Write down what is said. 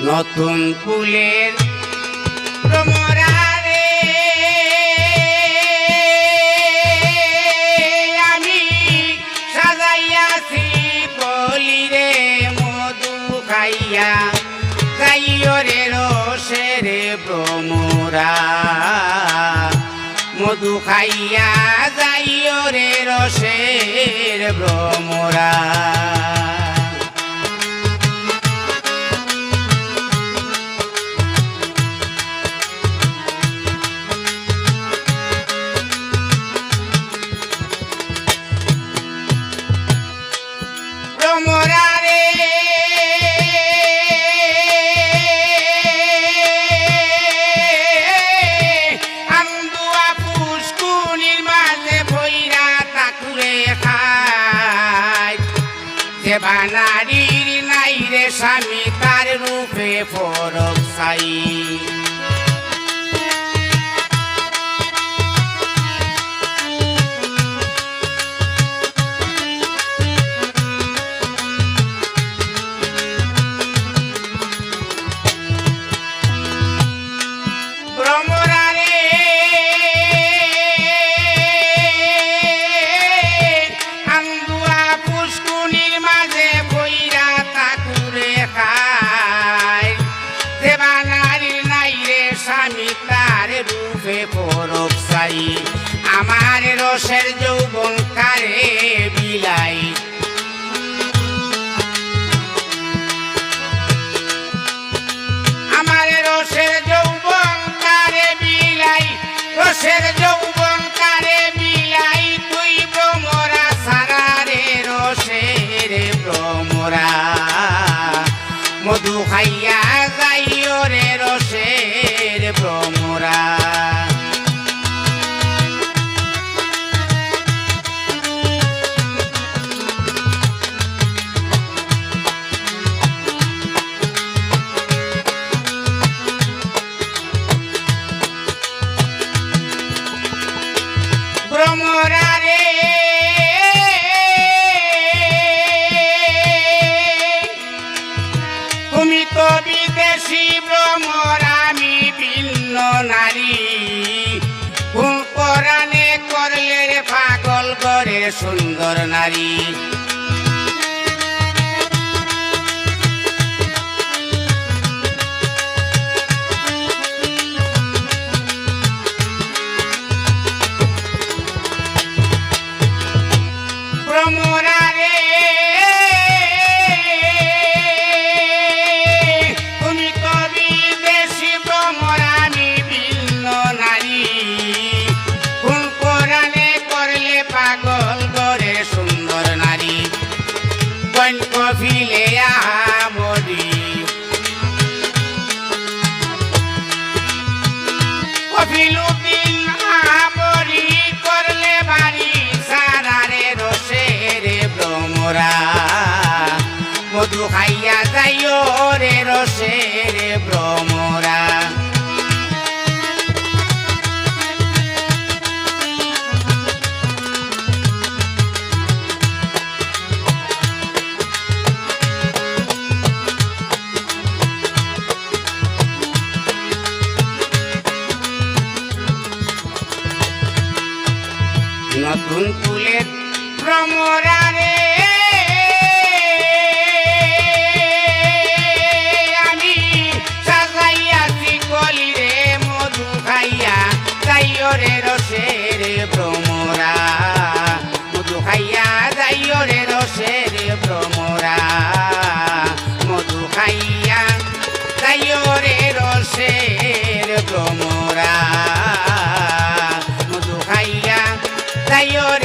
নতুন ফুলের ভ্রমরা রে আমি সাজাইয়াছি কলি রে মধু খাইয়া যাইও রে রসের ভ্রমরা মধু খাইয়া যাইও রে রসের ভ্রমরা বানারির নাই রে স্বামী তার রূপে ফরক সাই আমার রসের যৌবন কারে বিলাই আমার রসের যৌবন কারে বিলাই রসের যৌবন কারে বিলাই তুই ভ্রমরা সারা রে রসের ভ্রমরা মধু খাইয়া যাইও রে রসের ভ্রমরা তুমি তো বিদেশি ভ্রমর আমি ভিন্ন নারী ফুল পরাণে করলে রে পাগল করে সুন্দর নারী কফিলে আমরি কফিলুদ্দিন আমরি করলে বাড়ি সারারে রসের ভ্রমরা মধু খাইয়া যাইও রে রসের ভ্রমরা নতুন ফুলের ভ্রমরা রে আমি সাজাইয়াছি কলি রে মধু খাইয়া যাইও রে রসের ভ্রমরা মধু খাইয়া যাইও রে রসের ভ্রমরা মধু খাইয়া যাইও রে রসের ভ্রমরা মধু খাইয়া Señor